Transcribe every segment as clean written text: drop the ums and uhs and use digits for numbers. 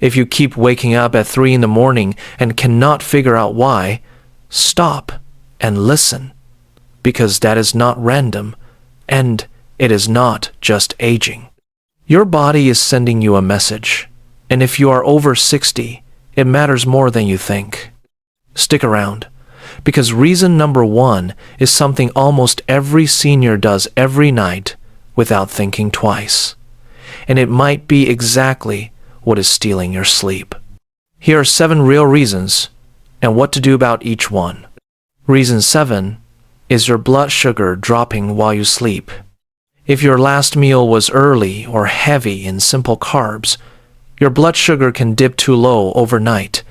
If you keep waking up at 3 in the morning and cannot figure out why, stop and listen, because that is not random, and it is not just aging. Your body is sending you a message, and if you are over 60, it matters more than you think. Stick around, because reason number 1 is something almost every senior does every night without thinking twice, and it might be exactly what is stealing your sleep. Here are 7 real reasons, and what to do about each one. Reason 7 is your blood sugar dropping while you sleep. If your last meal was early or heavy in simple carbs, your blood sugar can dip too low overnight,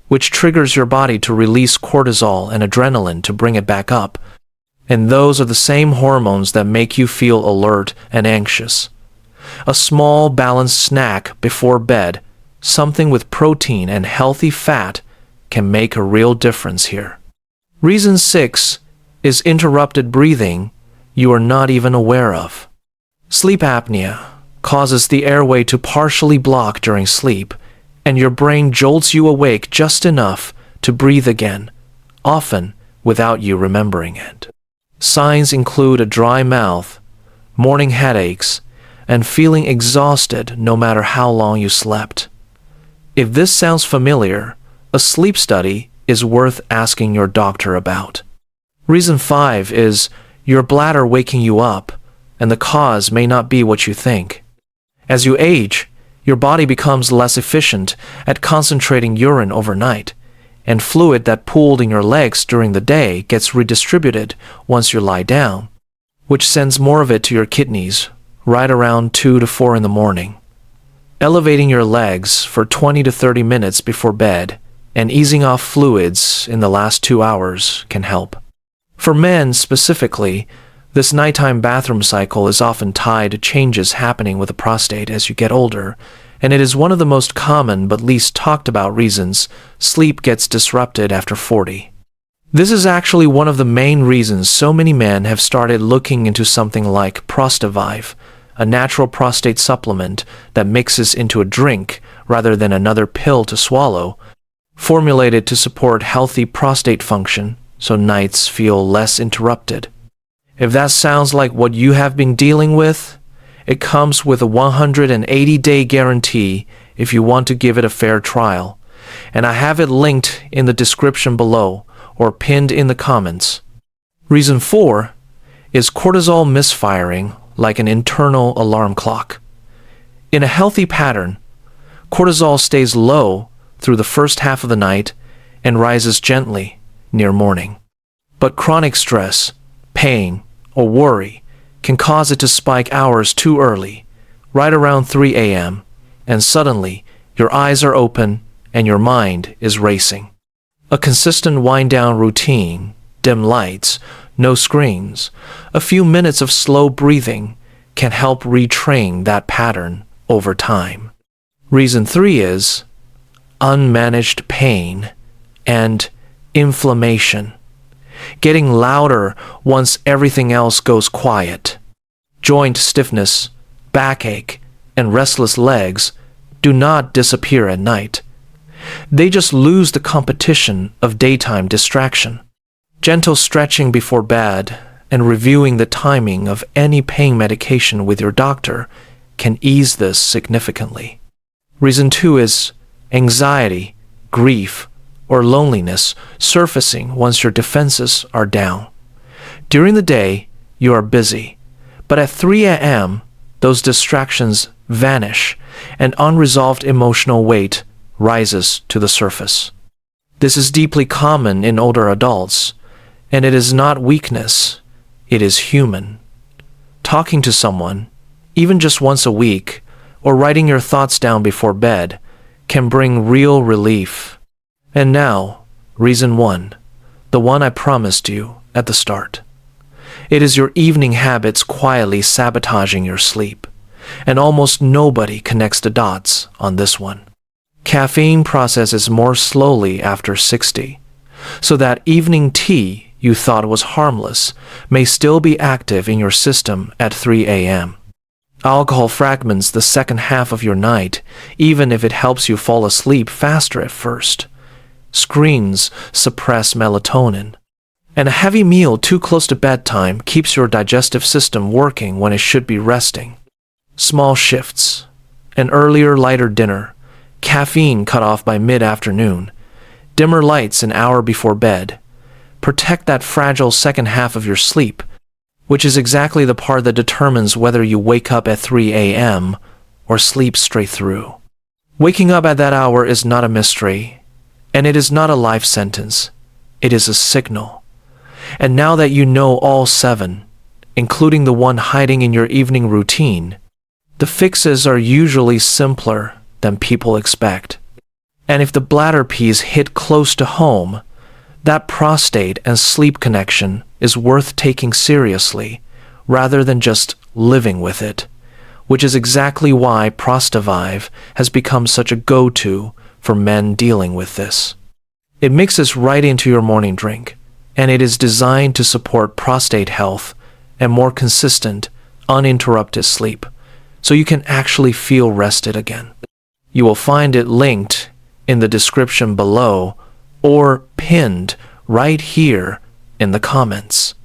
which triggers your body to release cortisol and adrenaline to bring it back up. And those are the same hormones that make you feel alert and anxious. A small balanced snack before bed, something with protein and healthy fat, can make a real difference here. Reason 6 is interrupted breathing you are not even aware of. Sleep apnea causes the airway to partially block during sleep, and your brain jolts you awake just enough to breathe again, often without you remembering it. Signs include a dry mouth, morning headaches, and feeling exhausted no matter how long you slept. If this sounds familiar, a sleep study is worth asking your doctor about. Reason 5 is your bladder waking you up, and the cause may not be what you think. As you age, your body becomes less efficient at concentrating urine overnight, and fluid that pooled in your legs during the day gets redistributed once you lie down, which sends more of it to your kidneys right around 2 to 4 in the morning. Elevating your legs for 20 to 30 minutes before bed and easing off fluids in the last 2 hours can help. For men specifically, this nighttime bathroom cycle is often tied to changes happening with the prostate as you get older, and it is one of the most common but least talked about reasons sleep gets disrupted after 40. This is actually one of the main reasons so many men have started looking into something like Prostavive, a natural prostate supplement that mixes into a drink rather than another pill to swallow, formulated to support healthy prostate function so nights feel less interrupted. If that sounds like what you have been dealing with, it comes with a 180-day guarantee if you want to give it a fair trial, and I have it linked in the description below or pinned in the comments. Reason 4 is cortisol misfiring like an internal alarm clock. In a healthy pattern, cortisol stays low through the first half of the night and rises gently near morning. But chronic stress, pain, or worry can cause it to spike hours too early, right around 3 a.m., and suddenly your eyes are open and your mind is racing. A consistent wind-down routine, dim lights, no screens, a few minutes of slow breathing can help retrain that pattern over time. Reason 3 is unmanaged pain and inflammation, getting louder once everything else goes quiet. Joint stiffness, backache, and restless legs do not disappear at night. They just lose the competition of daytime distraction. Gentle stretching before bed and reviewing the timing of any pain medication with your doctor can ease this significantly. Reason 2 is anxiety, grief, or loneliness surfacing once your defenses are down. During the day, you are busy, but at 3 a.m., those distractions vanish and unresolved emotional weight rises to the surface. This is deeply common in older adults, and it is not weakness, it is human. Talking to someone, even just once a week, or writing your thoughts down before bed, can bring real relief. And now, reason 1, the one I promised you at the start. It is your evening habits quietly sabotaging your sleep, and almost nobody connects the dots on this one. Caffeine processes more slowly after 60, so that evening tea you thought was harmless may still be active in your system at 3 a.m. Alcohol fragments the second half of your night, even if it helps you fall asleep faster at first. Screens suppress melatonin. And a heavy meal too close to bedtime keeps your digestive system working when it should be resting. Small shifts. An earlier, lighter dinner. Caffeine cut off by mid-afternoon. Dimmer lights an hour before bed. Protect that fragile second half of your sleep, which is exactly the part that determines whether you wake up at 3 a.m. or sleep straight through. Waking up at that hour is not a mystery, and it is not a life sentence. It is a signal. And now that you know all 7, including the one hiding in your evening routine, the fixes are usually simpler than people expect. And if the bladder piece hit close to home, that prostate and sleep connection is worth taking seriously rather than just living with it, which is exactly why Prostavive has become such a go-to for men dealing with this. It mixes right into your morning drink, and it is designed to support prostate health and more consistent, uninterrupted sleep, so you can actually feel rested again. You will find it linked in the description below or pinned right here in the comments.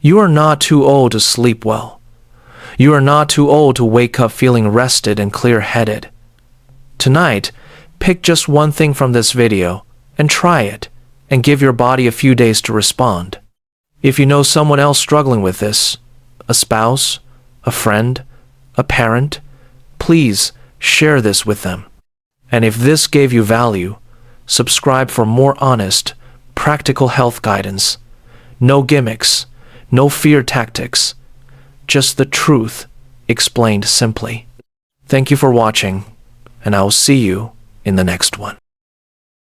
You are not too old to sleep well. You are not too old to wake up feeling rested and clear-headed. Tonight, pick just one thing from this video and try it, and give your body a few days to respond. If you know someone else struggling with this, a spouse, a friend, a parent, please share this with them. And if this gave you value, subscribe for more honest, practical health guidance. No gimmicks, no fear tactics, just the truth explained simply. Thank you for watching, and I will see you in the next one.